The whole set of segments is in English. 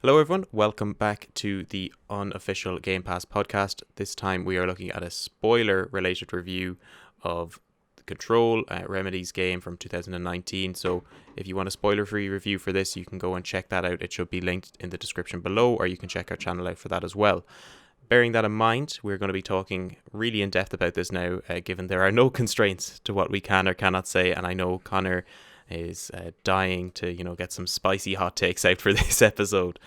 Hello everyone, welcome back to the Unofficial Game Pass podcast. This time we are looking at a spoiler-related review of the Control Remedies game from 2019. So if you want a spoiler-free review for this, you can go and check that out. It should be linked in the description below, or you can check our channel out for that as well. Bearing that in mind, we're going to be talking really in depth about this now, given there are no constraints to what we can or cannot say, and I know Connor is dying to get some spicy hot takes out for this episode.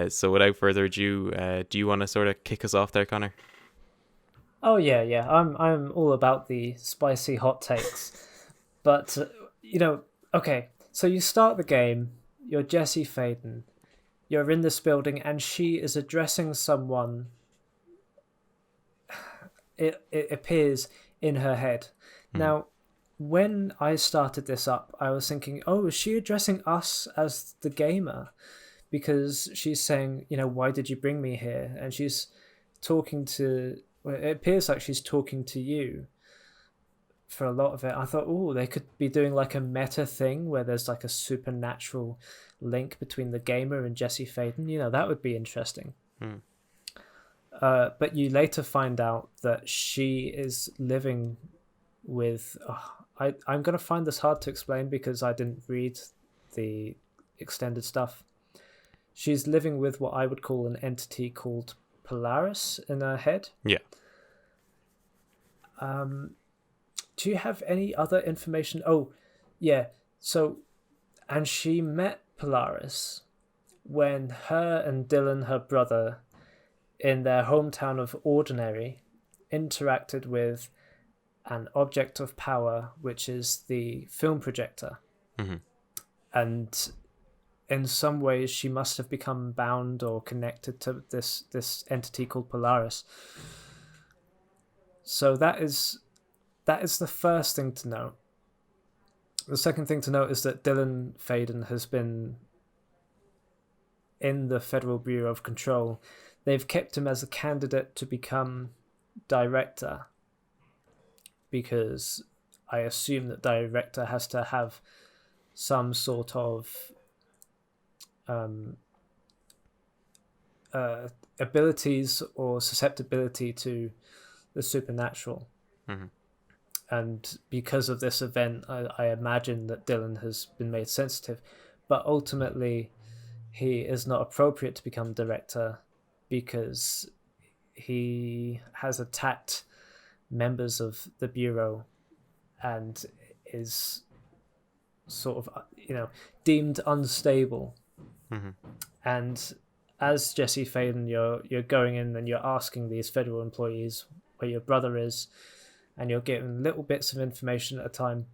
So without further ado, do you want to sort of kick us off there, Connor? Oh yeah. I'm all about the spicy hot takes. But okay. So you start the game. You're Jesse Faden. You're in this building, and she is addressing someone. It appears in her head. Now, when I started this up, I was thinking, oh, is she addressing us as the gamer? Because she's saying, why did you bring me here? And she's talking to, well, it appears like she's talking to you for a lot of it. I thought, oh, they could be doing like a meta thing where there's like a supernatural link between the gamer and Jesse Faden. That would be interesting. But you later find out that she is living with... I'm going to find this hard to explain because I didn't read the extended stuff. She's living with what I would call an entity called Polaris in her head. Yeah. Do you have any other information? Oh, yeah. So, and she met Polaris when her and Dylan, her brother, in their hometown of Ordinary, interacted with an object of power, which is the film projector. Mm-hmm. And in some ways she must have become bound or connected to this entity called Polaris. So that is the first thing to note. The second thing to note is that Dylan Faden has been in the Federal Bureau of Control. They've kept him as a candidate to become director, because I assume that director has to have some sort of abilities or susceptibility to the supernatural. Mm-hmm. And because of this event, I imagine that Dylan has been made sensitive. But ultimately, he is not appropriate to become director because he has attacked members of the Bureau and is sort of, deemed unstable. Mm-hmm. And as Jesse Faden, you're going in and you're asking these federal employees where your brother is, and you're getting little bits of information at a time.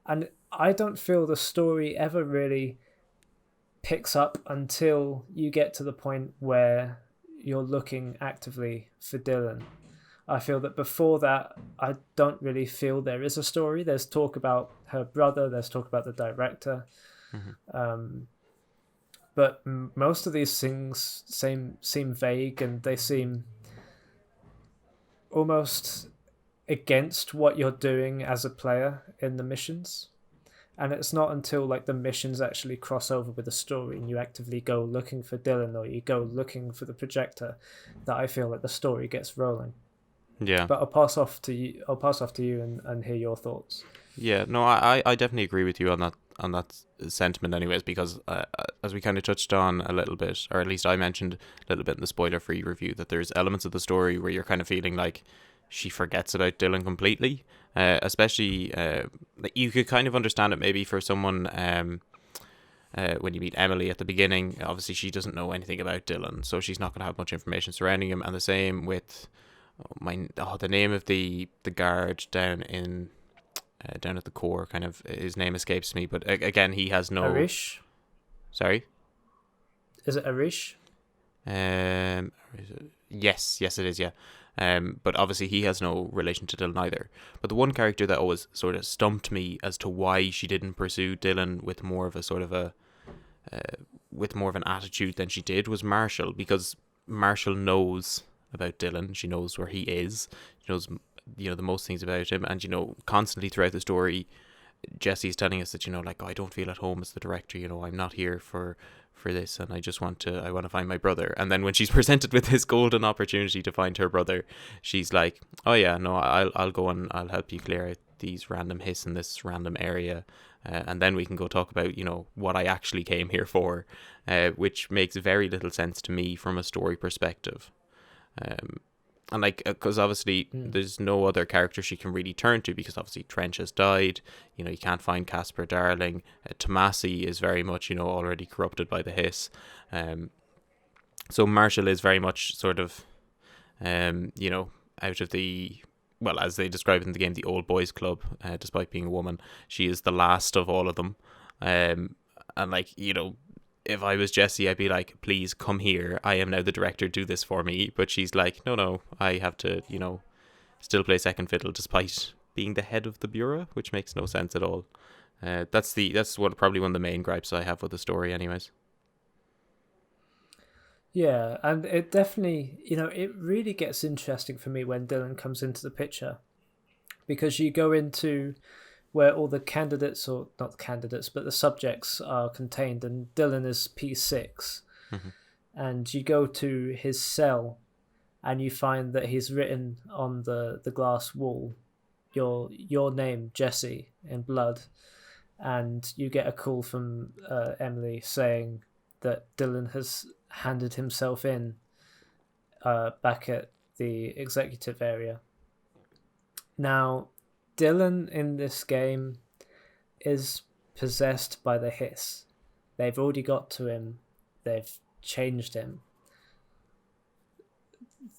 And I don't feel the story ever really picks up until you get to the point where you're looking actively for Dylan. I feel that before that, I don't really feel there is a story. There's talk about her brother, there's talk about the director. Mm-hmm. But most of these things seem vague, and they seem almost against what you're doing as a player in the missions. And it's not until like the missions actually cross over with the story and you actively go looking for Dylan or you go looking for the projector that I feel like the story gets rolling. Yeah. But I'll pass off to you and hear your thoughts. Yeah, no, I definitely agree with you on that sentiment anyways, because as we kind of touched on a little bit, or at least I mentioned a little bit in the spoiler-free review, that there's elements of the story where you're kind of feeling like she forgets about Dylan completely, especially like you could kind of understand it maybe for someone when you meet Emily at the beginning. Obviously she doesn't know anything about Dylan, so she's not going to have much information surrounding him, and the same with the name of the guard down at the core, kind of his name escapes me, but again he has no... Arish? Sorry? Is it Arish? Yes it is, yeah. But obviously he has no relation to Dylan either. But the one character that always sort of stumped me as to why she didn't pursue Dylan with more of a sort of with more of an attitude than she did was Marshall, because Marshall knows about Dylan. She knows where he is. She knows the most things about him, and constantly throughout the story Jesse's telling us that I don't feel at home as the director. I'm not here for for this, and I want to find my brother. And then when she's presented with this golden opportunity to find her brother, she's like, oh yeah, no, I'll go and I'll help you clear out these random hiss in this random area, and then we can go talk about, what I actually came here for, which makes very little sense to me from a story perspective. And like, because obviously there's no other character she can really turn to, because obviously Trench has died. You can't find Casper Darling. Tomasi is very much, already corrupted by the hiss. So Marshall is very much sort of, out of the, well, as they describe it in the game, the old boys club. Despite being a woman, she is the last of all of them. And like, if I was Jessie, I'd be like, please come here. I am now the director. Do this for me. But she's like, no, I have to, still play second fiddle despite being the head of the bureau, which makes no sense at all. That's probably one of the main gripes I have with the story, anyways. Yeah, and it definitely, it really gets interesting for me when Dylan comes into the picture, because you go into where all the candidates, or not the candidates, but the subjects are contained, and Dylan is P6. Mm-hmm. And you go to his cell, and you find that he's written on the glass wall your name, Jesse, in blood. And you get a call from Emily saying that Dylan has handed himself in back at the executive area. Now, Dylan in this game is possessed by the hiss. They've already got to him. They've changed him,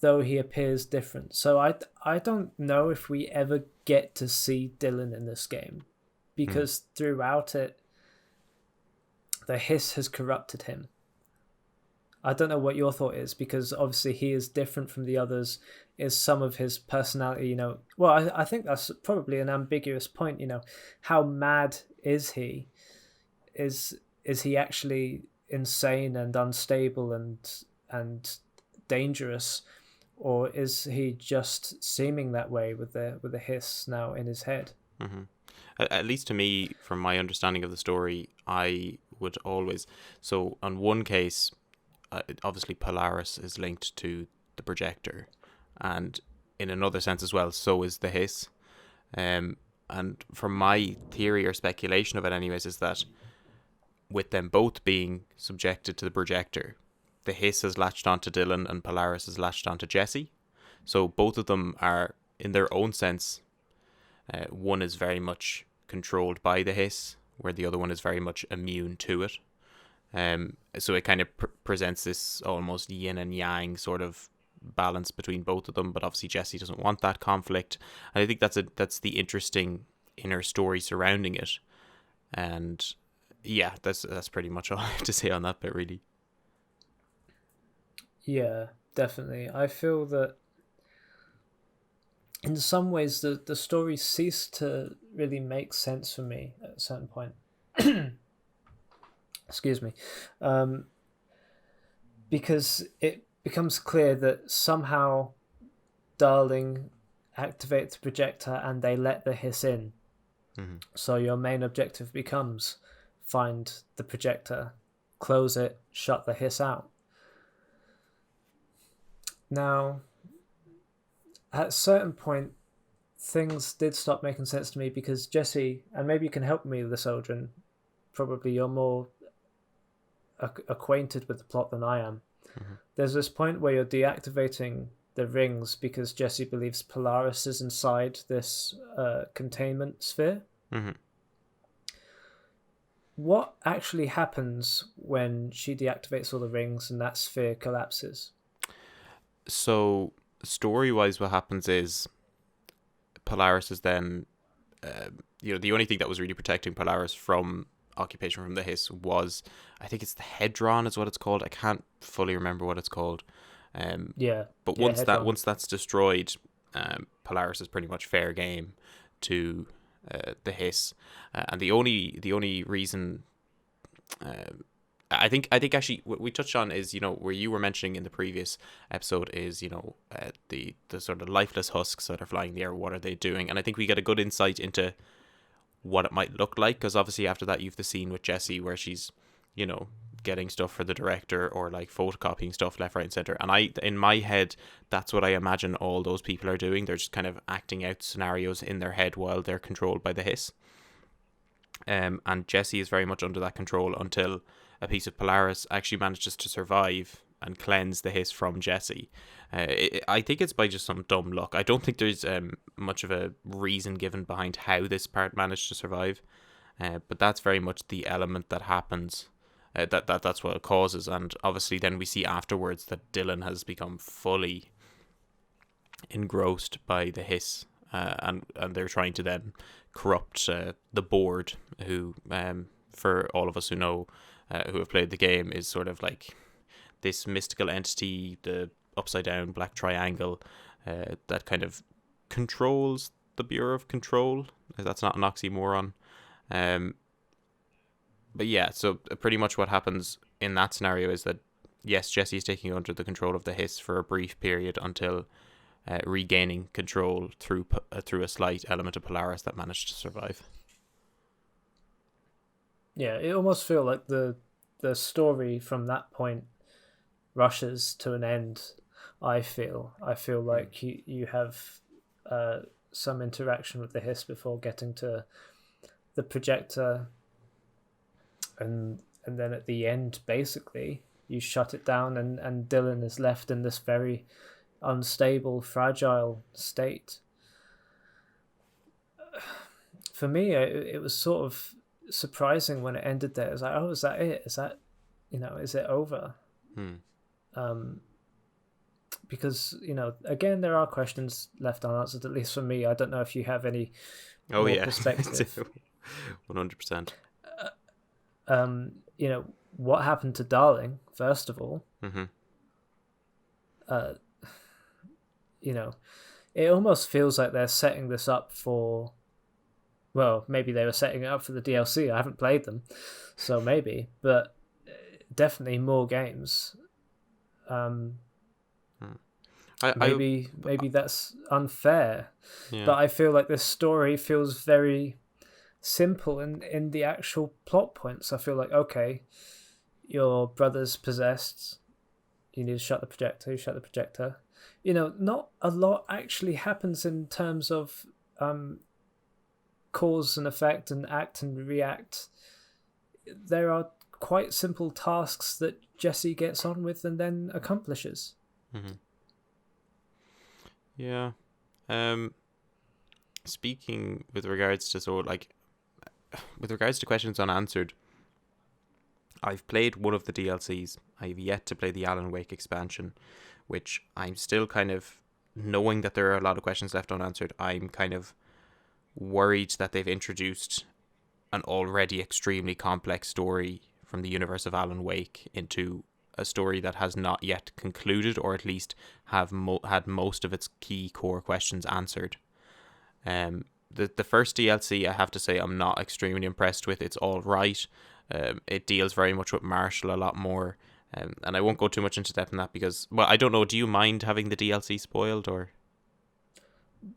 though he appears different. So I don't know if we ever get to see Dylan in this game, because throughout it, the hiss has corrupted him. I don't know what your thought is, because obviously he is different from the others. Is some of his personality, well, I think that's probably an ambiguous point. How mad is he? Is he actually insane and unstable and dangerous, or is he just seeming that way with the hiss now in his head? Mm-hmm. At least to me, from my understanding of the story, I would always, so on one case, obviously Polaris is linked to the projector, and in another sense as well, so is the hiss. And from my theory or speculation of it anyways, is that with them both being subjected to the projector, the hiss has latched onto Dylan and Polaris has latched onto Jesse. So both of them are, in their own sense, one is very much controlled by the hiss, where the other one is very much immune to it. So it kind of presents this almost yin and yang sort of balance between both of them, but obviously Jesse doesn't want that conflict, and I think that's the interesting inner story surrounding it. And yeah, that's pretty much all I have to say on that bit, really. Yeah, definitely. I feel that in some ways the story ceased to really make sense for me at a certain point. Excuse me. Because it becomes clear that somehow Darling activates the projector and they let the hiss in. Mm-hmm. So your main objective becomes find the projector, close it, shut the hiss out. Now, at a certain point, things did stop making sense to me, because Jesse, and maybe you can help me with this, Odhrán, probably you're more acquainted with the plot than I am. Mm-hmm. There's this point where you're deactivating the rings because Jesse believes Polaris is inside this containment sphere. Mm-hmm. What actually happens when she deactivates all the rings and that sphere collapses? So, story-wise, what happens is Polaris is then, the only thing that was really protecting Polaris from occupation from the hiss was, I think it's the Hedron is what it's called. I can't fully remember what it's called. But once that's destroyed, Polaris is pretty much fair game to the hiss. And the only reason, I think actually what we touched on is, where you were mentioning in the previous episode is, the sort of lifeless husks that are flying in the air. What are they doing? And I think we get a good insight into what it might look like, because obviously after that you've the scene with Jessie where she's, getting stuff for the director or like photocopying stuff left, right, and center. And in my head, that's what I imagine all those people are doing. They're just kind of acting out scenarios in their head while they're controlled by the hiss. And Jesse is very much under that control until a piece of Polaris actually manages to survive and cleanse the hiss from Jesse. I think it's by just some dumb luck. I don't think there's much of a reason given behind how this part managed to survive. But that's very much the element that happens. That's what it causes. And obviously then we see afterwards that Dylan has become fully engrossed by the hiss. And they're trying to then corrupt the board, who, for all of us who know, who have played the game, is sort of like this mystical entity, the upside down black triangle, that kind of controls the Bureau of Control. If that's not an oxymoron. But yeah, so pretty much what happens in that scenario is that, yes, Jesse is taking under the control of the hiss for a brief period until regaining control through a slight element of Polaris that managed to survive. Yeah, it almost feels like the story from that point rushes to an end. I feel like you have some interaction with the hiss before getting to the projector, and then at the end, basically, you shut it down, and Dylan is left in this very unstable, fragile state. For me, it was sort of surprising when it ended there. It was like, oh, is that it? Is that, is it over? Because, again, there are questions left unanswered, at least for me. I don't know if you have any more perspective. 100%. What happened to Darling, first of all? Mm-hmm. It almost feels like they're setting this up for, well, maybe they were setting it up for the DLC. I haven't played them, so maybe, but definitely more games. Maybe that's unfair, yeah. But I feel like this story feels very simple in the actual plot points. I feel like, okay, your brother's possessed, you need to shut the projector, you shut the projector. Not a lot actually happens in terms of cause and effect and act and react. There are quite simple tasks that Jesse gets on with and then accomplishes. Mm-hmm. Yeah. Speaking with regards to questions unanswered, I've played one of the DLCs. I've yet to play the Alan Wake expansion, which I'm still kind of, knowing that there are a lot of questions left unanswered, I'm kind of worried that they've introduced an already extremely complex story from the universe of Alan Wake into a story that has not yet concluded, or at least had most of its key core questions answered. The first DLC, I have to say, I'm not extremely impressed with. It's all right. It deals very much with Marshall a lot more. And I won't go too much into depth in that because, well, I don't know. Do you mind having the DLC spoiled, or?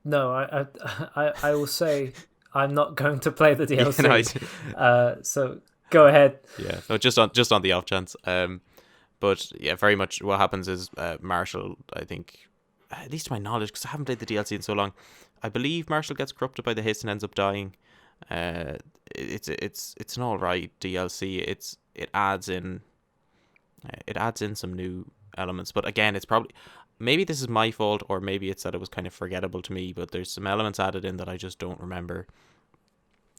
No, I will say I'm not going to play the DLC. So go ahead. Yeah, no, just on the off chance. But yeah, very much what happens is Marshall, I think, at least to my knowledge, because I haven't played the DLC in so long, I believe Marshall gets corrupted by the hiss and ends up dying. It's an alright DLC. It adds in some new elements, but again, it's probably, maybe this is my fault, or maybe it's that it was kind of forgettable to me, but there's some elements added in that I just don't remember.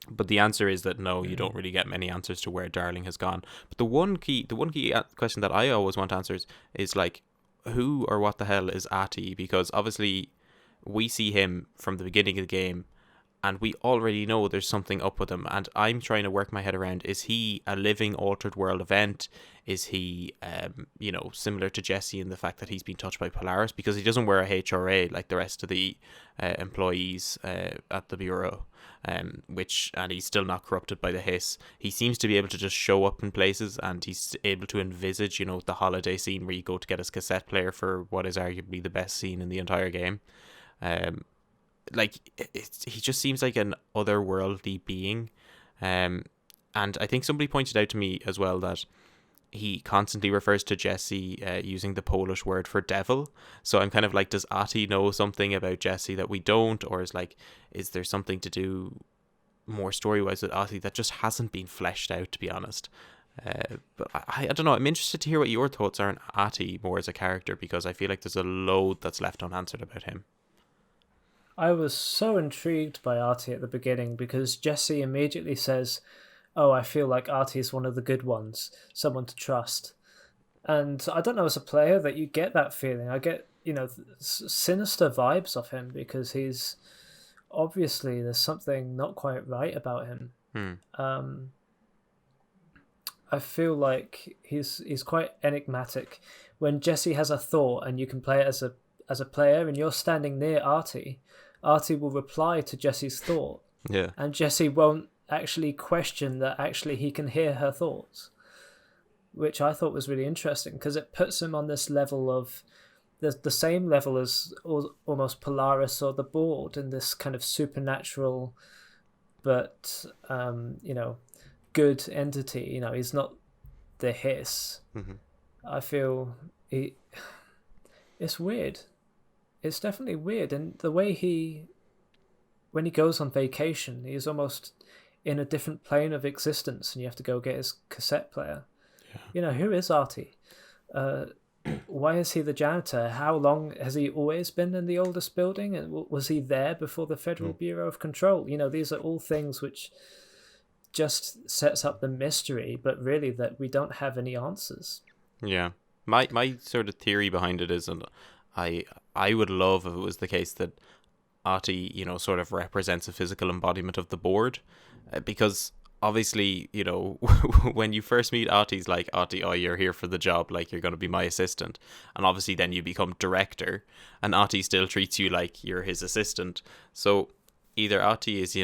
But the answer is that no, you don't really get many answers to where Darling has gone. But the one key question that I always want answers is like, who or what the hell is Ati? Because obviously we see him from the beginning of the game, and we already know there's something up with him. And I'm trying to work my head around: is he a living altered world event? Is he, similar to Jesse in the fact that he's been touched by Polaris? Because he doesn't wear a HRA like the rest of the employees at the Bureau. And he's still not corrupted by the hiss. He seems to be able to just show up in places, and he's able to envisage, the holiday scene where you go to get his cassette player for what is arguably the best scene in the entire game. He just seems like an otherworldly being. And I think somebody pointed out to me as well that he constantly refers to Jesse using the Polish word for devil. So I'm kind of like, does Ati know something about Jesse that we don't? Or is there something to do more story-wise with Ati that just hasn't been fleshed out, to be honest? But I don't know. I'm interested to hear what your thoughts are on Ati more as a character, because I feel like there's a load that's left unanswered about him. I was so intrigued by Artie at the beginning because Jesse immediately says, "Oh, I feel like Artie is one of the good ones, someone to trust." And I don't know, as a player, that you get that feeling. I get, sinister vibes of him because he's obviously there's something not quite right about him. I feel like he's quite enigmatic. When Jesse has a thought and you can play it as a player and you're standing near Artie will reply to Jesse's thought. Yeah. And Jesse won't actually question that actually he can hear her thoughts, which I thought was really interesting because it puts him on this level of the same level as almost Polaris or the Board in this kind of supernatural but good entity. He's not the hiss. Mm-hmm. I feel it's weird. It's definitely weird, and the way when he goes on vacation, he's almost in a different plane of existence, and you have to go get his cassette player. Yeah. Who is Artie? Why is he the janitor? How long has he always been in the oldest building? And was he there before the Federal Bureau of Control? These are all things which just sets up the mystery, but really that we don't have any answers. Yeah. My sort of theory behind it is, and I would love if it was the case that Ati, sort of represents a physical embodiment of the Board, because obviously, when you first meet Ati, he's like, Ati, oh, you're here for the job, like you're going to be my assistant, and obviously then you become director, and Ati still treats you like you're his assistant. So either Ati is,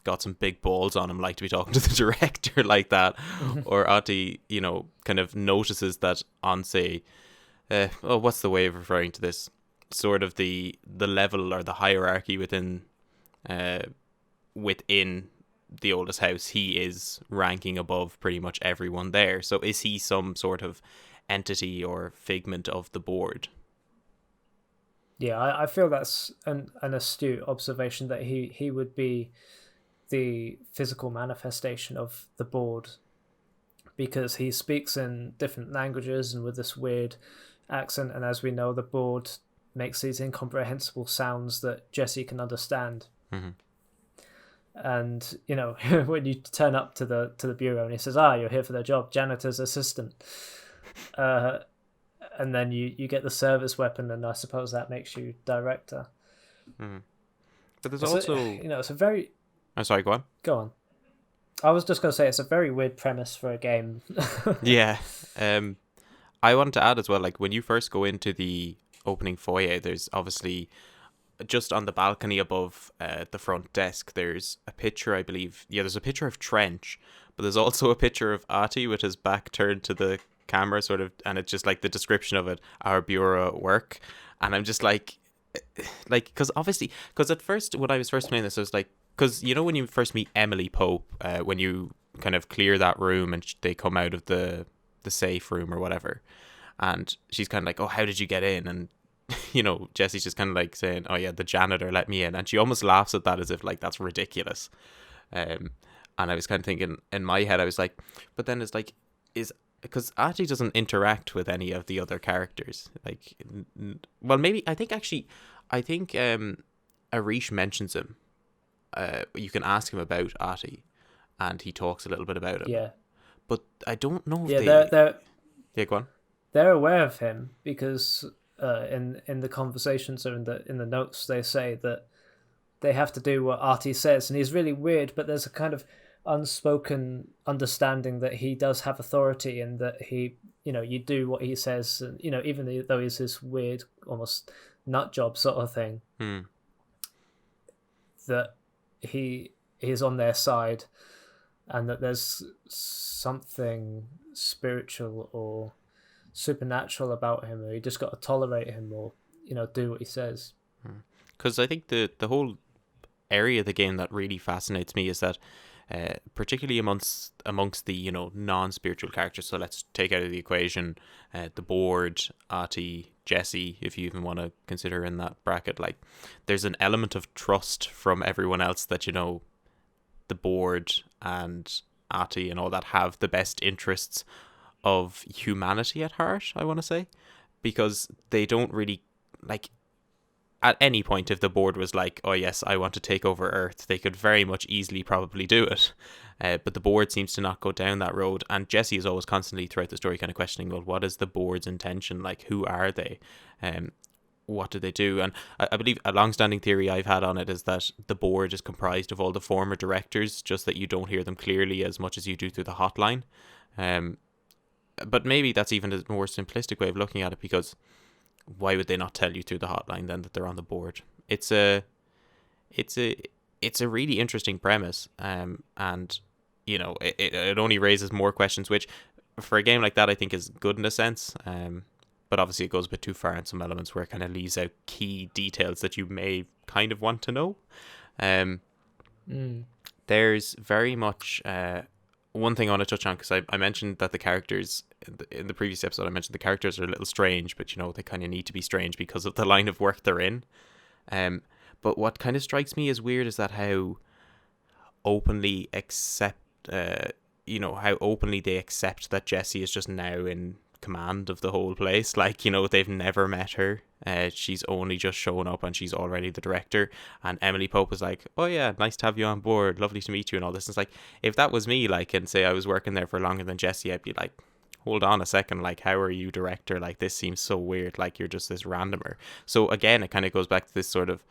got some big balls on him, like to be talking to the director like that, or Ati, kind of notices that on, say, what's the way of referring to this? Sort of the level or the hierarchy within the oldest house, he is ranking above pretty much everyone there. So is he some sort of entity or figment of the Board? Yeah, I feel that's an astute observation, that he would be the physical manifestation of the Board, because he speaks in different languages and with this weird accent, and as we know, the Board makes these incomprehensible sounds that Jesse can understand. Mm-hmm. And when you turn up to the bureau and he says, "You're here for the job, janitor's assistant," and then you get the service weapon, and I suppose that makes you director. Mm-hmm. But there's also it's a very... I'm sorry, go on. Go on. I was just going to say it's a very weird premise for a game. Yeah. I wanted to add as well, like when you first go into the opening foyer, there's obviously just on the balcony above the front desk, there's a picture, I believe. Yeah, there's a picture of Trench, but there's also a picture of Ati with his back turned to the camera, sort of, and it's just like the description of it, our bureau at work. And I'm just like, because at first, when I was first playing this, I was like, because when you first meet Emily Pope, when you kind of clear that room and they come out of the safe room or whatever, and she's kind of like, oh, how did you get in? And Jesse's just kind of like saying, oh yeah, the janitor let me in, and she almost laughs at that as if like that's ridiculous. And I was kind of thinking in my head, I was like, but then it's like, because Ati doesn't interact with any of the other characters, like, well, maybe I think Arish mentions him. You can ask him about Ati, and he talks a little bit about him. Yeah, but I don't know if they're yeah, go on. They're aware of him because in the conversations or in the notes they say that they have to do what Artie says, and he's really weird, but there's a kind of unspoken understanding that he does have authority and that he, you do what he says, and even though he's this weird, almost nut job sort of thing, that he is on their side, and that there's something spiritual or supernatural about him, or you just got to tolerate him or do what he says. Because I think the whole area of the game that really fascinates me is that particularly amongst the non-spiritual characters. So let's take out of the equation the board, Ati, Jesse, if you even want to consider in that bracket. Like, there's an element of trust from everyone else that the board and Ati and all that have the best interests of humanity at heart, I want to say, because they don't really, like, at any point, if the board was like, oh yes, I want to take over Earth, they could very much easily probably do it. But the board seems to not go down that road. And Jesse is always constantly throughout the story kind of questioning, well, what is the board's intention? Like, who are they? What do they do? And I believe a long-standing theory I've had on it is that the board is comprised of all the former directors, just that you don't hear them clearly as much as you do through the hotline. But maybe that's even a more simplistic way of looking at it, because why would they not tell you through the hotline then that they're on the board? It's a really interesting premise, and it only raises more questions, which for a game like that I think is good in a sense, but obviously it goes a bit too far in some elements where it kind of leaves out key details that you may kind of want to know. There's very much one thing I want to touch on, because I mentioned that the characters in the previous episode, I mentioned the characters are a little strange, but they kind of need to be strange because of the line of work they're in. But what kind of strikes me as weird is that how openly they accept that Jessie is just now in command of the whole place. Like, they've never met her. She's only just shown up and she's already the director. And Emily Pope was like, oh yeah, nice to have you on board, lovely to meet you and all this. And it's like, if that was me, like, and say I was working there for longer than Jessie, I'd be like, hold on a second, like, how are you director? Like, this seems so weird, like you're just this randomer. So again, it kind of goes back to this sort of,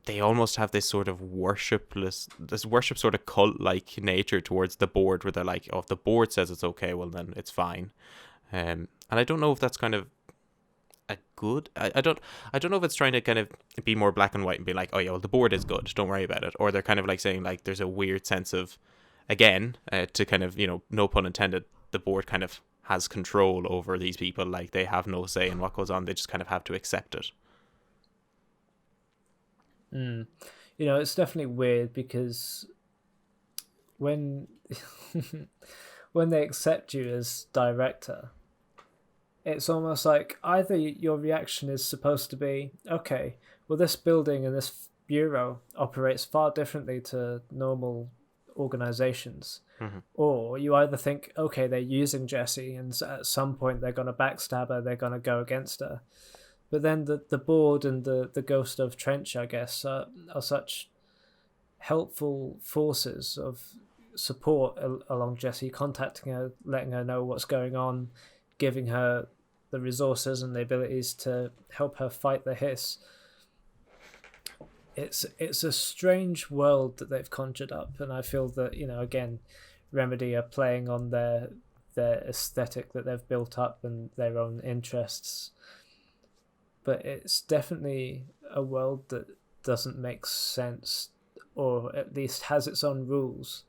they almost have this sort of worship sort of cult-like nature towards the board, where they're like, oh, if the board says it's okay, well then it's fine. And I don't know if that's kind of a good, I don't know if it's trying to kind of be more black and white and be like, oh yeah, well the board is good, don't worry about it, or they're kind of like saying, like, there's a weird sense of, again, to kind of, no pun intended, the board kind of has control over these people, like they have no say in what goes on, they just kind of have to accept it. It's definitely weird, because when when they accept you as director, it's almost like either your reaction is supposed to be, okay, well, this building and this bureau operates far differently to normal organizations, or you either think, okay, they're using Jessie and at some point they're going to backstab her, they're going to go against her. But then the board and the ghost of Trench, I guess, are such helpful forces of support along Jessie, contacting her, letting her know what's going on, giving her the resources and the abilities to help her fight the hiss. It's a strange world that they've conjured up, and I feel that, again, Remedy are playing on their aesthetic that they've built up and their own interests. But it's definitely a world that doesn't make sense, or at least has its own rules.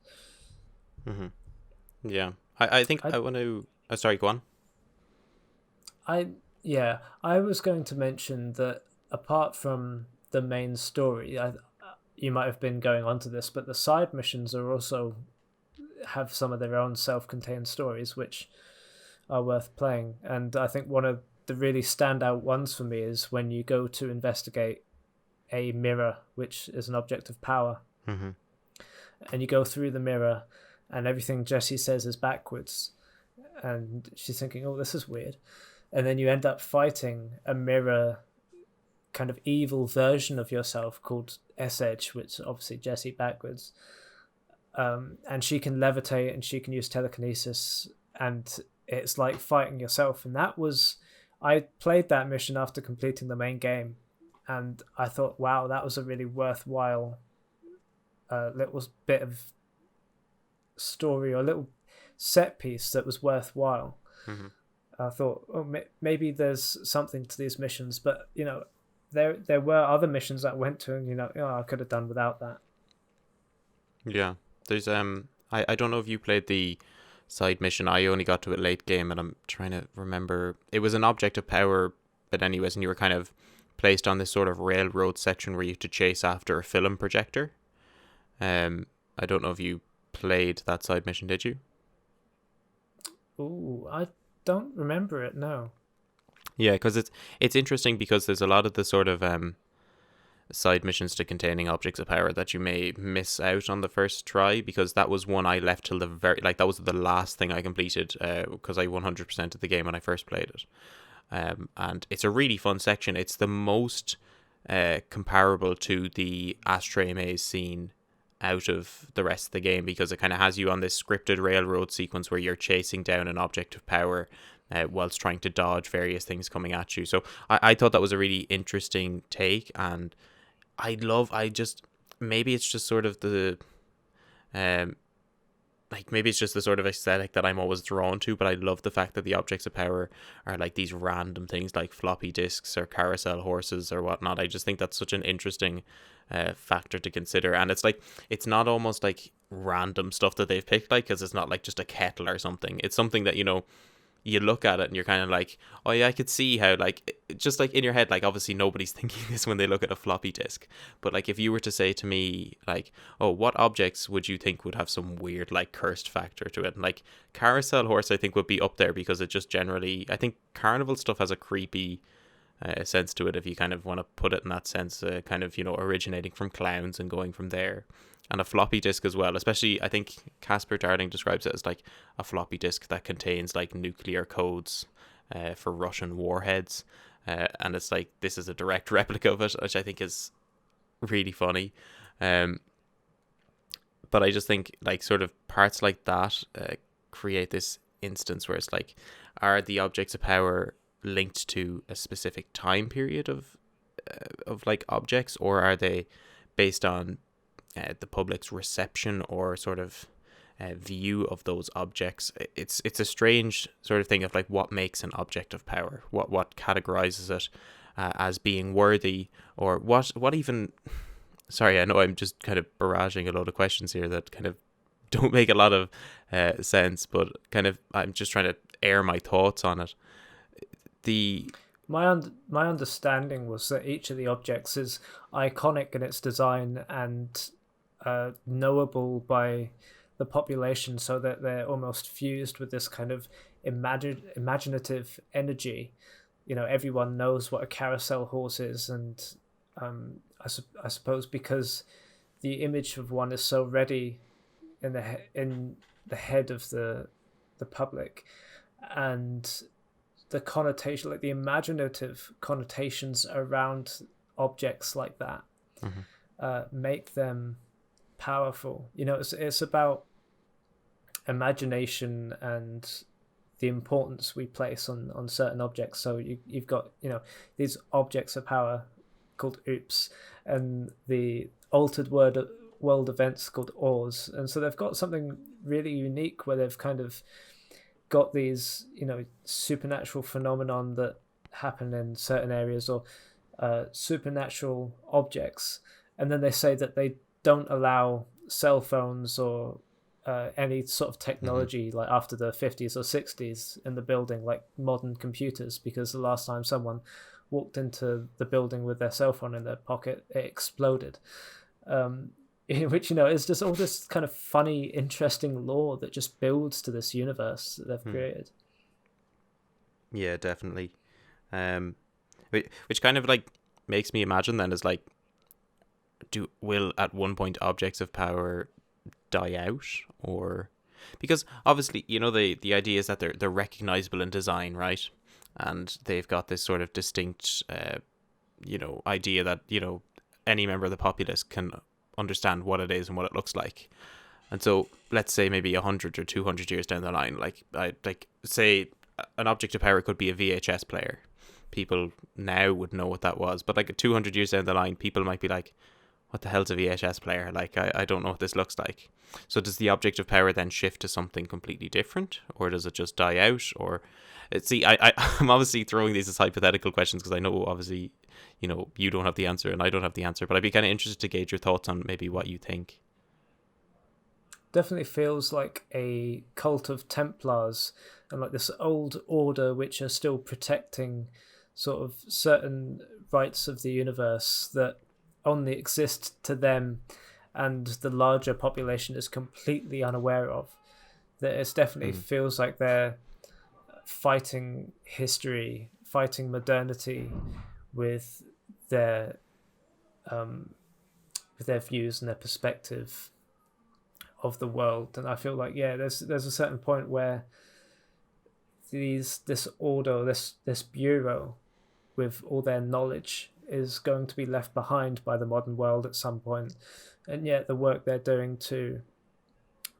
Yeah, I think I want to... sorry, go on. I was going to mention that apart from the main story, you might have been going on to this, but the side missions are also have some of their own self-contained stories, which are worth playing. And I think one of the really standout ones for me is when you go to investigate a mirror, which is an object of power. And you go through the mirror and everything Jessie says is backwards, and she's thinking, oh, this is weird. And then you end up fighting a mirror kind of evil version of yourself called S-Edge, which is obviously Jessie backwards. And she can levitate and she can use telekinesis, and it's like fighting yourself. And I played that mission after completing the main game, and I thought, wow, that was a really worthwhile little bit of story, or a little set piece that was worthwhile. I thought, oh, maybe there's something to these missions, but there were other missions that I went to, and I could have done without that. Yeah, there's I don't know if you played the side mission. I only got to it late game, and I'm trying to remember. It was an object of power, but anyways, and you were kind of placed on this sort of railroad section where you had to chase after a film projector. I don't know if you played that side mission, did you? Ooh, I don't remember it. No. Yeah, because it's interesting because there's a lot of the sort of side missions to containing objects of power that you may miss out on the first try, because that was one I left till the very, like, that was the last thing I completed, because I 100% of the game when I first played it. And it's a really fun section. It's the most comparable to the ashtray maze scene out of the rest of the game, because it kind of has you on this scripted railroad sequence where you're chasing down an object of power whilst trying to dodge various things coming at you. So I thought that was a really interesting take, and I just, maybe it's just sort of the um like, maybe it's just the sort of aesthetic that I'm always drawn to, but I love the fact that the objects of power are like these random things like floppy disks or carousel horses or whatnot. I just think that's such an interesting factor to consider. And it's like, it's not almost like random stuff that they've picked, like, because it's not like just a kettle or something. It's something that, you look at it and you're kind of like, oh yeah, I could see how, like, just like in your head, like, obviously nobody's thinking this when they look at a floppy disk, but like if you were to say to me, like, oh, what objects would you think would have some weird, like, cursed factor to it? And like, carousel horse I think would be up there, because it just generally, I think carnival stuff has a creepy sense to it, if you kind of want to put it in that sense, kind of, originating from clowns and going from there. And a floppy disk as well, especially, I think Casper Darling describes it as like a floppy disk that contains like nuclear codes for Russian warheads, and it's like, this is a direct replica of it, which I think is really funny. But I just think, like, sort of parts like that create this instance where it's like, are the objects of power linked to a specific time period of like objects, or are they based on the public's reception or sort of view of those objects? It's a strange sort of thing of like, what makes an object of power, what categorizes it as being worthy, or what even. Sorry, I know I'm just kind of barraging a load of questions here that kind of don't make a lot of sense, but kind of, I'm just trying to air my thoughts on it. My understanding was that each of the objects is iconic in its design and knowable by the population, so that they're almost fused with this kind of imaginative energy. Everyone knows what a carousel horse is, and I suppose because the image of one is so ready in the head of the public, and the connotation, like the imaginative connotations around objects like that, make them powerful. It's about imagination and the importance we place on certain objects. So you've got these objects of power called oops, and the altered world events called ores, and so they've got something really unique where they've kind of got these supernatural phenomenon that happen in certain areas, or supernatural objects, and then they say that they don't allow cell phones or any sort of technology like after the 50s or 60s in the building, like modern computers, because the last time someone walked into the building with their cell phone in their pocket, it exploded. Which is just all this kind of funny, interesting lore that just builds to this universe that they've created. Yeah, definitely. Which kind of like makes me imagine then is like, will at one point objects of power die out, or because obviously the idea is that they're recognizable in design, right? And they've got this sort of distinct idea that any member of the populace can understand what it is and what it looks like. And so let's say maybe 100 or 200 years down the line, like say an object of power could be a VHS player. People now would know what that was, but like 200 years down the line, people might be like, what the hell's a VHS player? Like, I don't know what this looks like. So does the object of power then shift to something completely different, or does it just die out? Or see, I'm obviously throwing these as hypothetical questions because I know obviously you don't have the answer and I don't have the answer, but I'd be kind of interested to gauge your thoughts on maybe what you think. Definitely feels like a cult of Templars and like this old order which are still protecting sort of certain rights of the universe that only exist to them, and the larger population is completely unaware of. That it definitely feels like they're fighting history, fighting modernity with their views and their perspective of the world. And I feel like there's a certain point where this order, this bureau with all their knowledge is going to be left behind by the modern world at some point. And yet the work they're doing to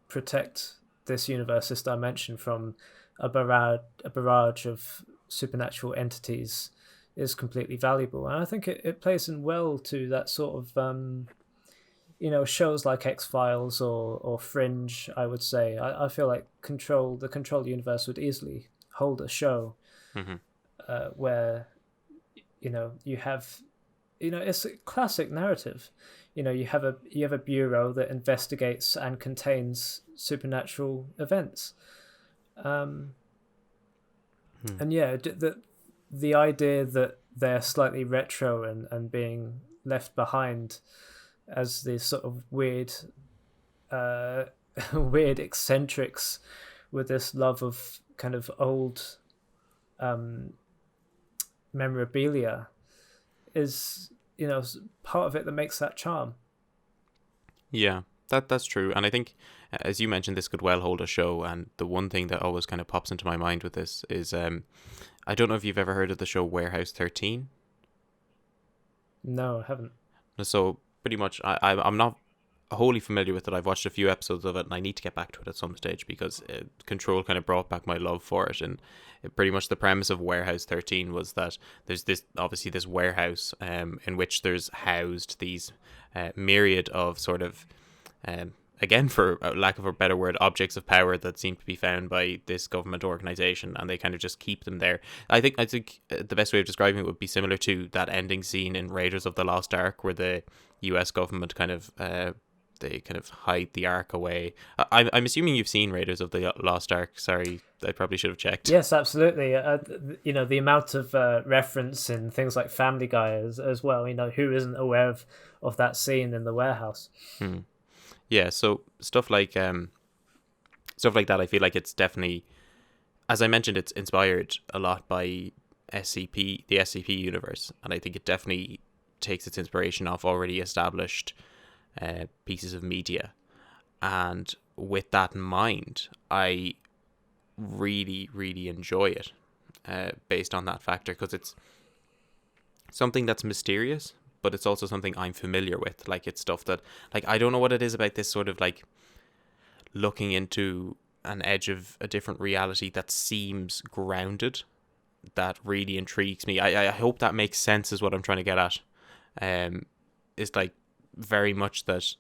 protect this universe, this dimension from a barrage of supernatural entities is completely valuable. And I think it plays in well to that sort of shows like X-Files or Fringe. I would say I feel like the Control universe would easily hold a show where you have it's a classic narrative. You have a bureau that investigates and contains supernatural events. And the idea that they're slightly retro and being left behind as these sort of weird weird eccentrics with this love of kind of old memorabilia is part of it that makes that charm. Yeah, that's true. And I think, as you mentioned, this could well hold a show. And the one thing that always kind of pops into my mind with this is, I don't know if you've ever heard of the show Warehouse 13. No, I haven't. So pretty much, I'm not wholly familiar with it. I've watched a few episodes of it, and I need to get back to it at some stage because Control kind of brought back my love for it. And pretty much the premise of Warehouse 13 was that there's this warehouse in which there's housed these myriad of sort of again, for lack of a better word, objects of power that seem to be found by this government organization, and they kind of just keep them there. I think the best way of describing it would be similar to that ending scene in Raiders of the Lost Ark, where the US government kind of they kind of hide the Ark away. I'm assuming you've seen Raiders of the Lost Ark. Sorry, I probably should have checked. Yes, absolutely. The amount of reference in things like Family Guy as well. Who isn't aware of that scene in the warehouse? Yeah, so stuff like that, I feel like it's definitely, as I mentioned, it's inspired a lot by the SCP universe, and I think it definitely takes its inspiration off already established pieces of media. And with that in mind, I really, really enjoy it based on that factor, because it's something that's mysterious, but it's also something I'm familiar with. Like, it's stuff that, like, I don't know what it is about this sort of, like, looking into an edge of a different reality that seems grounded, that really intrigues me. I hope that makes sense, is what I'm trying to get at. It's, like, very much that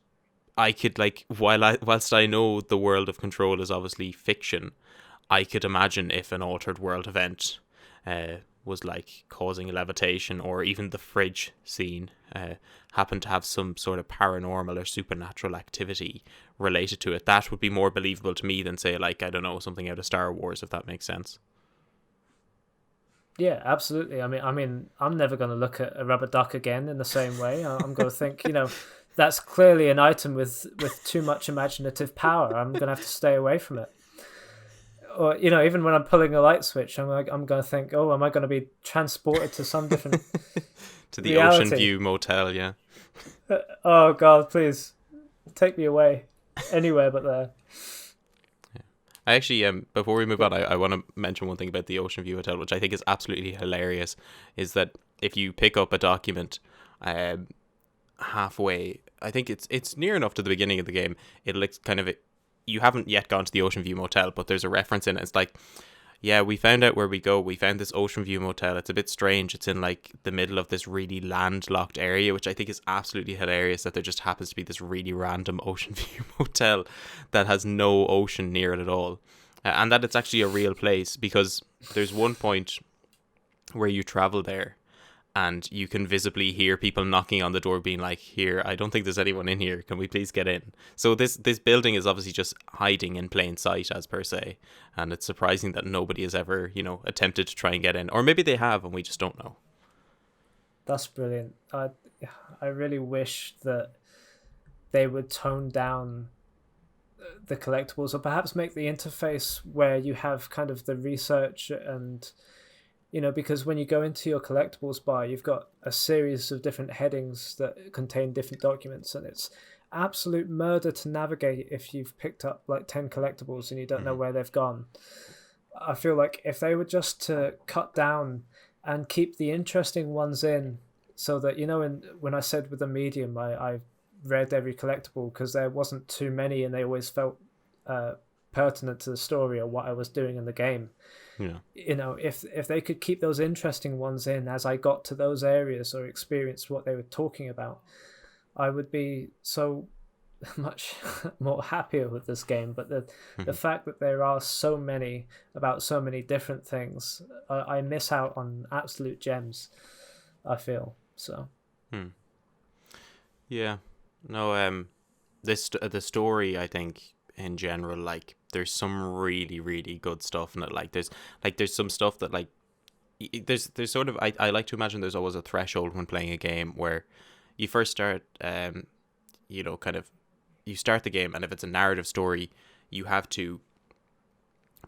I could, like, whilst I know the world of Control is obviously fiction, I could imagine if an altered world event was like causing levitation, or even the fridge scene happened to have some sort of paranormal or supernatural activity related to it, that would be more believable to me than, say, like, I don't know, something out of Star Wars, if that makes sense. Yeah, absolutely. I mean, I'm never going to look at a rubber duck again in the same way. I'm going to think, that's clearly an item with too much imaginative power. I'm going to have to stay away from it. Or even when I'm pulling a light switch, I'm going to think, oh, am I going to be transported to some different to the reality? Ocean View Motel? Yeah. Oh God, please take me away, anywhere but there. Yeah. I actually, before we move on, I want to mention one thing about the Ocean View Hotel, which I think is absolutely hilarious. Is that if you pick up a document, halfway, I think it's near enough to the beginning of the game, it looks kind of. You haven't yet gone to the Ocean View Motel, but there's a reference in it. It's like, yeah, we found out where we go. We found this Ocean View Motel. It's a bit strange. It's in, like, the middle of this really landlocked area, which I think is absolutely hilarious, that there just happens to be this really random Ocean View Motel that has no ocean near it at all. And that it's actually a real place, because there's one point where you travel there and you can visibly hear people knocking on the door being like, here, I don't think there's anyone in here. Can we please get in? So this building is obviously just hiding in plain sight, as per se. And it's surprising that nobody has ever, attempted to try and get in. Or maybe they have and we just don't know. That's brilliant. I really wish that they would tone down the collectibles, or perhaps make the interface where you have kind of the research and, because when you go into your collectibles bar, you've got a series of different headings that contain different documents, and it's absolute murder to navigate if you've picked up like 10 collectibles and you don't know where they've gone. I feel like if they were just to cut down and keep the interesting ones in, so that, when I said with the medium, I read every collectible because there wasn't too many and they always felt pertinent to the story or what I was doing in the game. Yeah. If they could keep those interesting ones in as I got to those areas or experienced what they were talking about, I would be so much more happier with this game. But the fact that there are so many about so many different things, I miss out on absolute gems, I feel. So yeah, no, the story, I think in general, like there's some really really good stuff in it. Like there's some stuff that like there's sort of, I like to imagine there's always a threshold when playing a game where you first start, kind of, you start the game, and if it's a narrative story, you have to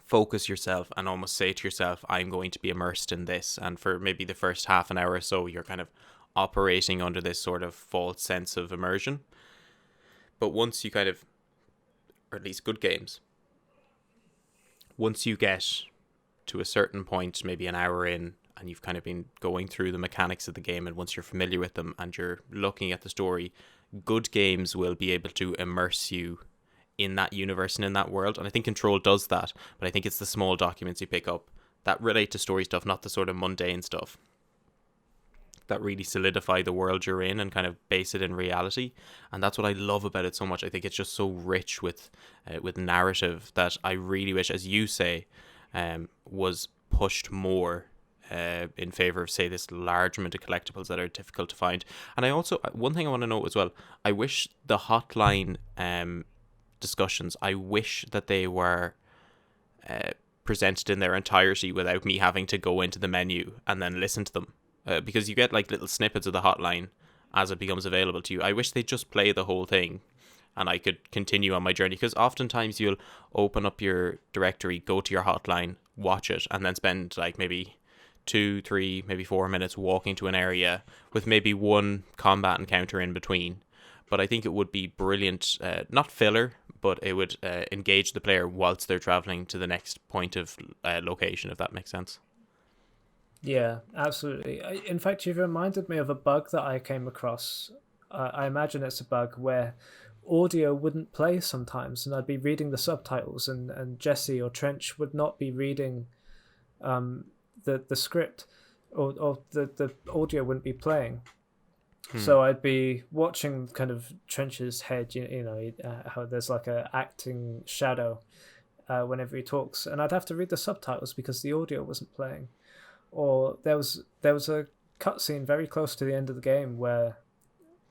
focus yourself and almost say to yourself, I'm going to be immersed in this. And for maybe the first half an hour or so, you're kind of operating under this sort of false sense of immersion. But once you kind of, or at least good games, once you get to a certain point, maybe an hour in, and you've kind of been going through the mechanics of the game, and once you're familiar with them and you're looking at the story, good games will be able to immerse you in that universe and in that world. And I think Control does that, but I think it's the small documents you pick up that relate to story stuff, not the sort of mundane stuff, that really solidify the world you're in and kind of base it in reality. And that's what I love about it so much. I think it's just so rich with narrative that I really wish, as you say, was pushed more in favor of, say, this large amount of collectibles that are difficult to find. And I also, one thing I want to note as well, I wish the hotline discussions, I wish that they were presented in their entirety without me having to go into the menu and then listen to them, because you get like little snippets of the hotline as it becomes available to you. I wish they'd just play the whole thing and I could continue on my journey, because oftentimes you'll open up your directory, go to your hotline, watch it, and then spend like maybe 2, 3, maybe 4 minutes walking to an area with maybe one combat encounter in between. But I think it would be brilliant, not filler, but it would engage the player whilst they're traveling to the next point of location, if that makes sense. yeah, absolutely. In fact, you've reminded me of a bug that I came across. I imagine it's a bug where audio wouldn't play sometimes, and I'd be reading the subtitles, and Jesse or Trench would not be reading the script, or the audio wouldn't be playing. So I'd be watching kind of Trench's head, how there's like a acting shadow whenever he talks, and I'd have to read the subtitles because the audio wasn't playing. Or there was a cutscene very close to the end of the game where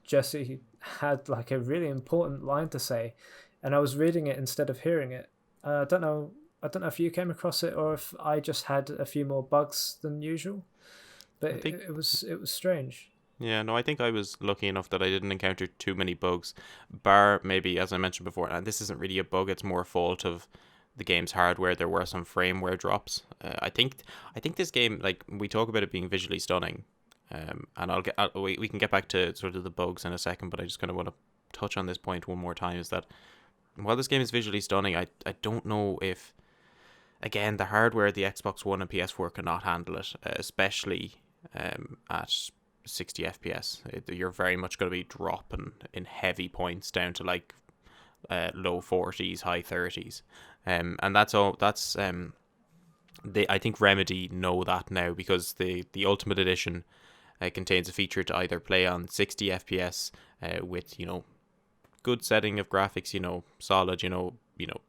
Jesse had like a really important line to say, and I was reading it instead of hearing it. I don't know if you came across it or if I just had a few more bugs than usual, but it was strange. Yeah, no, I think I was lucky enough that I didn't encounter too many bugs, bar maybe, as I mentioned before, and this isn't really a bug, it's more a fault of the game's hardware. There were some frameware drops. I think this game, like, we talk about it being visually stunning, and we can get back to sort of the bugs in a second, but I just kind of want to touch on this point one more time, is that while this game is visually stunning, I don't know if, again, the hardware, the Xbox One and PS4 cannot handle it, especially at 60 FPS. You're very much going to be dropping in heavy points down to like low 40s, high 30s, and that's all. That's I think Remedy know that now, because the Ultimate Edition contains a feature to either play on 60 FPS with good setting of graphics, solid,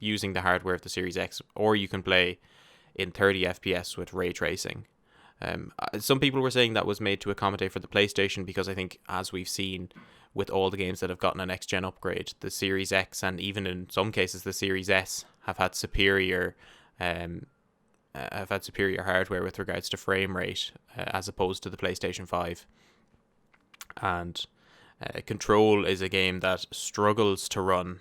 using the hardware of the Series X, or you can play in 30 FPS with ray tracing. Some people were saying that was made to accommodate for the PlayStation, because I think, as we've seen with all the games that have gotten a next gen upgrade, the Series X and even in some cases the Series S have had superior hardware with regards to frame rate, as opposed to the PlayStation 5. And Control is a game that struggles to run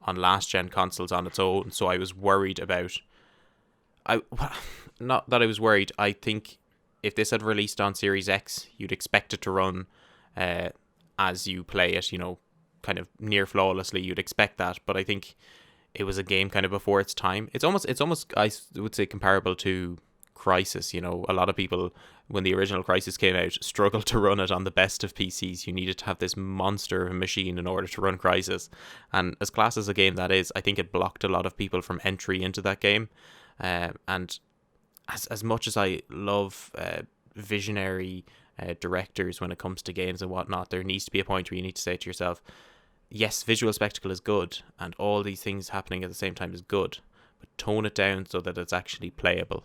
on last gen consoles on its own, so I was worried about. Not that I was worried. I think if this had released on Series X, you'd expect it to run as you play it, kind of near flawlessly. You'd expect that, but I think it was a game kind of before its time. It's almost I would say comparable to Crysis. A lot of people, when the original Crysis came out, struggled to run it on the best of PCs. You needed to have this monster of a machine in order to run Crysis, and as class as a game that is, I think it blocked a lot of people from entry into that game. And as much as I love visionary directors when it comes to games and whatnot, there needs to be a point where you need to say to yourself, yes, visual spectacle is good, and all these things happening at the same time is good, but tone it down so that it's actually playable.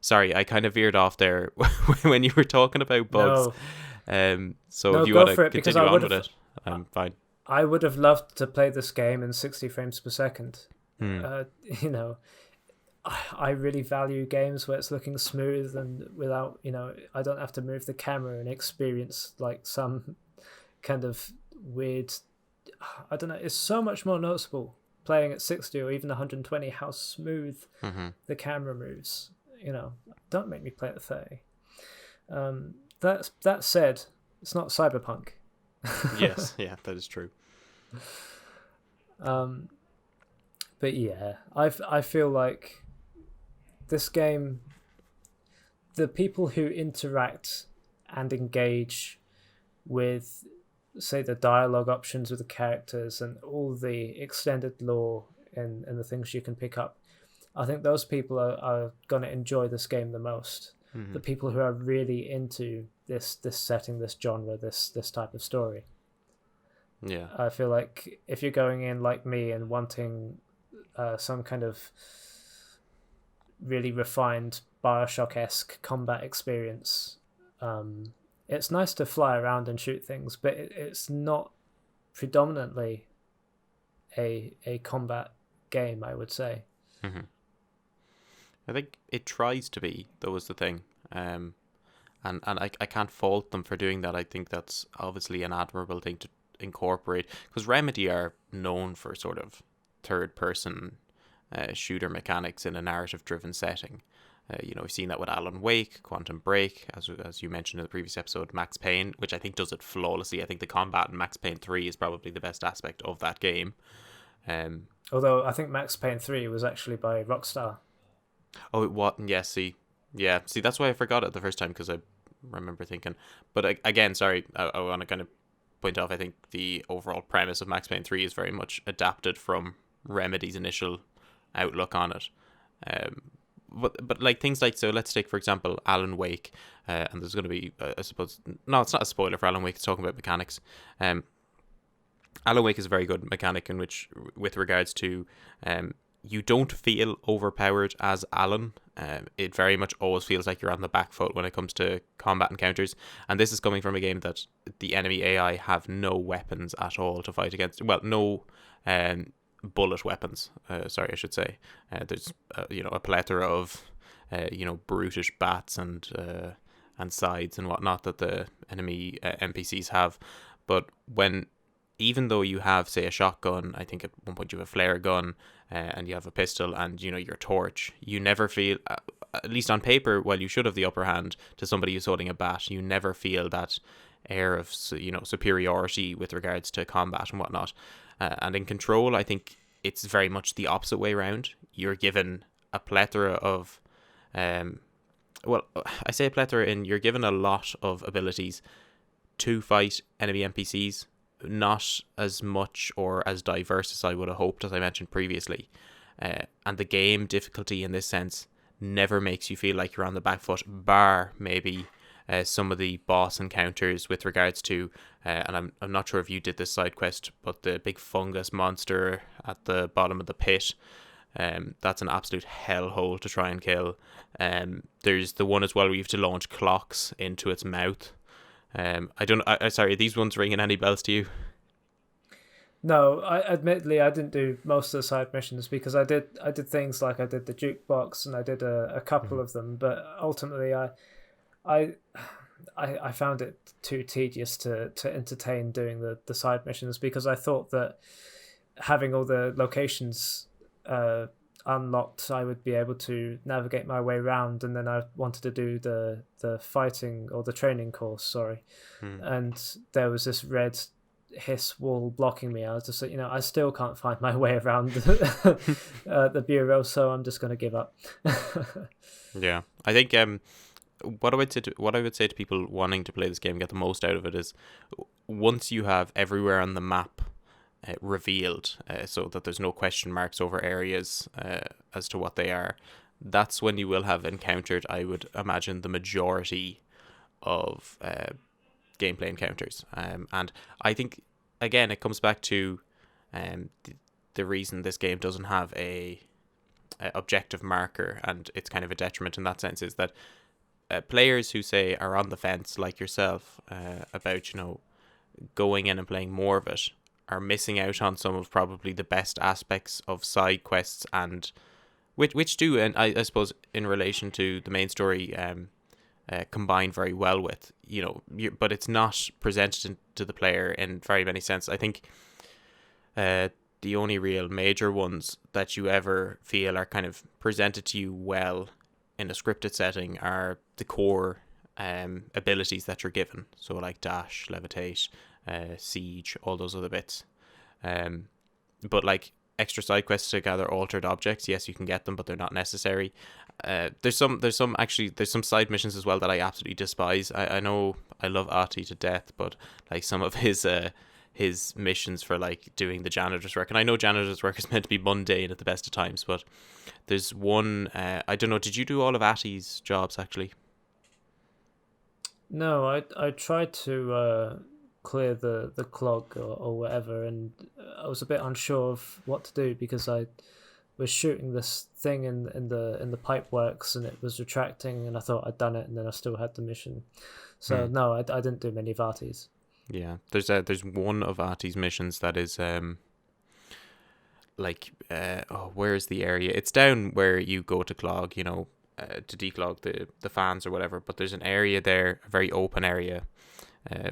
Sorry, I kind of veered off there when you were talking about bugs. So if you want to continue on with it, I'm fine. I would have loved to play this game in 60 frames per second. I really value games where it's looking smooth and without, I don't have to move the camera and experience like some kind of weird, I don't know, it's so much more noticeable playing at 60 or even 120 how smooth the camera moves. Don't make me play at 30. That said, it's not Cyberpunk. Yes, yeah, that is true. But yeah, I feel like this game, the people who interact and engage with, say, the dialogue options with the characters and all the extended lore and the things you can pick up, I think those people are going to enjoy this game the most. The people who are really into this setting, this genre, this type of story. Yeah. I feel like if you're going in like me and wanting some kind of really refined Bioshock-esque combat experience, it's nice to fly around and shoot things, but it's not predominantly a combat game, I would say. I think it tries to be, though, is the thing. And I can't fault them for doing that. I think that's obviously an admirable thing to incorporate, because Remedy are known for sort of third-person shooter mechanics in a narrative-driven setting. We've seen that with Alan Wake, Quantum Break, as you mentioned in the previous episode, Max Payne, which I think does it flawlessly. I think the combat in Max Payne 3 is probably the best aspect of that game. Although I think Max Payne 3 was actually by Rockstar. Oh, what? Yeah, see, that's why I forgot it the first time, because I remember thinking. But again, sorry, I want to kind of point off, I think the overall premise of Max Payne 3 is very much adapted from Remedy's initial outlook on it. But like things like, so let's take, for example, Alan Wake, and there's going to be, I suppose, no, it's not a spoiler for Alan Wake, it's talking about mechanics. Alan Wake is a very good mechanic in which, with regards to, you don't feel overpowered as Alan. It very much always feels like you're on the back foot when it comes to combat encounters. And this is coming from a game that the enemy AI have no weapons at all to fight against. Well, no bullet weapons. Sorry, I should say. There's a plethora of brutish bats and scythes and whatnot that the enemy NPCs have. But even though you have, say, a shotgun, I think at one point you have a flare gun, and you have a pistol and, your torch, you never feel, at least on paper, while you should have the upper hand to somebody who's holding a bat, you never feel that air of, superiority with regards to combat and whatnot. And in Control, I think it's very much the opposite way around. You're given a plethora of, I say a plethora you're given a lot of abilities to fight enemy NPCs, not as much or as diverse as I would have hoped, as I mentioned previously. And the game difficulty in this sense never makes you feel like you're on the back foot, bar maybe some of the boss encounters with regards to, and I'm not sure if you did this side quest, but the big fungus monster at the bottom of the pit, that's an absolute hellhole to try and kill. There's the one as well where you have to launch clocks into its mouth. Sorry, are these ones ringing any bells to you? No, admittedly I didn't do most of the side missions, because I did things like I did the jukebox and I did a couple of them, but ultimately I I found it too tedious to entertain doing the side missions, because I thought that having all the locations unlocked, I would be able to navigate my way around, and then I wanted to do the fighting or the training course, sorry. And there was this red hiss wall blocking me. I was just like, I still can't find my way around the bureau, so I'm just going to give up. Yeah, I think what I would say to people wanting to play this game, get the most out of it, is once you have everywhere on the map revealed, so that there's no question marks over areas as to what they are, that's when you will have encountered, I would imagine, the majority of gameplay encounters. And I think, again, it comes back to the reason this game doesn't have a objective marker, and it's kind of a detriment in that sense, is that players who say are on the fence, like yourself, about going in and playing more of it, are missing out on some of probably the best aspects of side quests, and which do, and I suppose in relation to the main story, combine very well with, but it's not presented to the player in very many sense. I think the only real major ones that you ever feel are kind of presented to you well in a scripted setting are the core abilities that you're given. So like dash, levitate, siege, all those other bits. But like extra side quests to gather altered objects, yes, you can get them, but they're not necessary. There's some side missions as well that I absolutely despise. I know I love Ati to death, but like some of his missions for like doing the janitor's work, and I know janitor's work is meant to be mundane at the best of times, but there's one, I don't know, did you do all of Ati's jobs actually? No, I tried to clear the clog or whatever, and I was a bit unsure of what to do, because I was shooting this thing in the pipe works, and it was retracting, and I thought I'd done it, and then I still had the mission. So no, I didn't do many of Ati's. Yeah, there's one of Ati's missions that is where is the area? It's down where you go to clog, to declog the fans or whatever. But there's an area there, a very open area,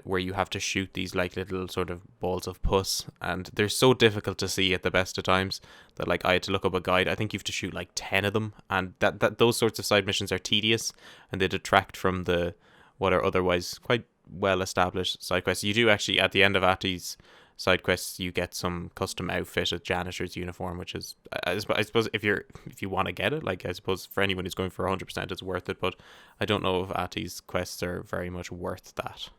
where you have to shoot these like little sort of balls of pus, and they're so difficult to see at the best of times that like I had to look up a guide. I think you have to shoot like 10 of them, and that those sorts of side missions are tedious, and they detract from what are otherwise quite well established side quests. You do actually, at the end of Ati's side quests, you get some custom outfitted janitor's uniform, which is, I suppose if you want to get it, like I suppose for anyone who's going for 100%, it's worth it. But I don't know if Ati's quests are very much worth that.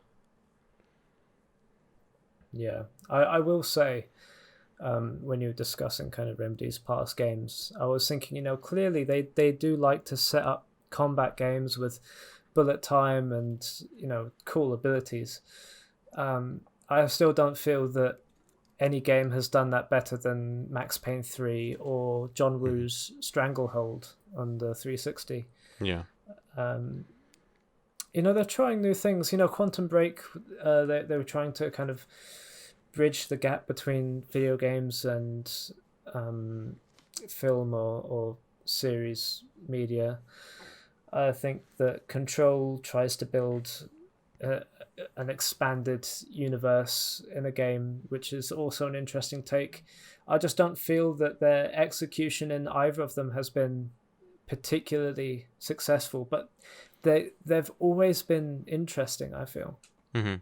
Yeah, I will say, when you're discussing kind of Remedy's past games, I was thinking, clearly they do like to set up combat games with bullet time and cool abilities. I still don't feel that any game has done that better than Max Payne 3 or John Woo's Stranglehold on the 360. Yeah. They're trying new things. Quantum Break, they were trying to kind of bridge the gap between video games and film or series media. I think that Control tries to build an expanded universe in a game, which is also an interesting take. I just don't feel that their execution in either of them has been particularly successful, but they've always been interesting, I feel. Mm-hmm.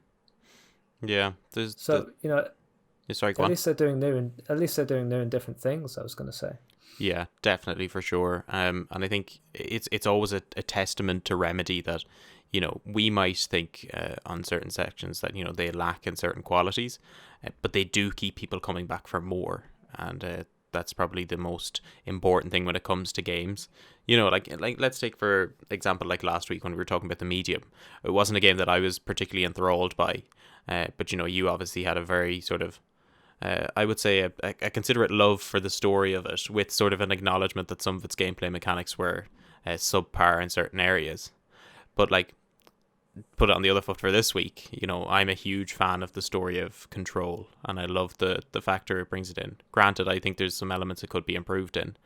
Yeah. Sorry, go on. At least they're doing new and different things, I was going to say. Yeah, definitely, for sure. And I think it's always a testament to Remedy that, we might think on certain sections that, they lack in certain qualities, but they do keep people coming back for more. And that's probably the most important thing when it comes to games. Like let's take, for example, like last week when we were talking about The Medium. It wasn't a game that I was particularly enthralled by, but, you obviously had a very sort of, I would say a considerate love for the story of it, with sort of an acknowledgement that some of its gameplay mechanics were subpar in certain areas. But like, put it on the other foot for this week, I'm a huge fan of the story of Control, and I love the factor it brings it in. Granted, I think there's some elements it could be improved in.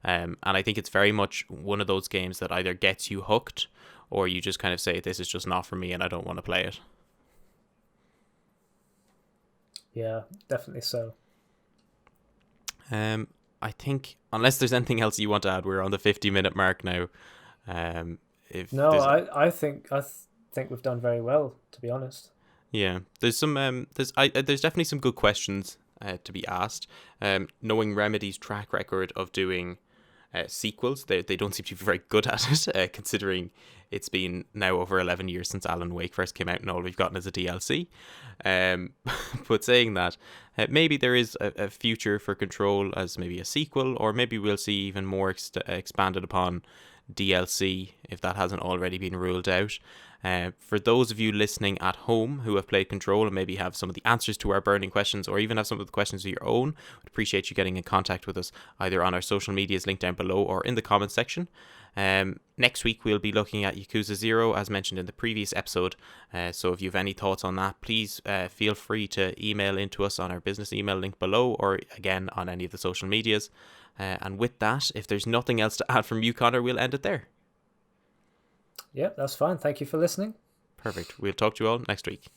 And I think it's very much one of those games that either gets you hooked or you just kind of say, this is just not for me and I don't want to play it. Yeah, definitely so. I think, unless there's anything else you want to add, we're on the 50-minute mark now. If No, there's, I think we've done very well, to be honest. yeah, there's some there's definitely some good questions to be asked. Knowing Remedy's track record of doing sequels, they don't seem to be very good at it, considering it's been now over 11 years since Alan Wake first came out and all we've gotten is a DLC. But saying that, maybe there is a future for Control as maybe a sequel, or maybe we'll see even more expanded upon DLC if that hasn't already been ruled out. For those of you listening at home who have played Control and maybe have some of the answers to our burning questions, or even have some of the questions of your own, we'd appreciate you getting in contact with us either on our social medias linked down below or in the comments section. Next week we'll be looking at Yakuza 0 as mentioned in the previous episode, so if you have any thoughts on that, please feel free to email into us on our business email link below, or again on any of the social medias. And with that, if there's nothing else to add from you, Connor, we'll end it there. Yep, that's fine. Thank you for listening. Perfect. We'll talk to you all next week.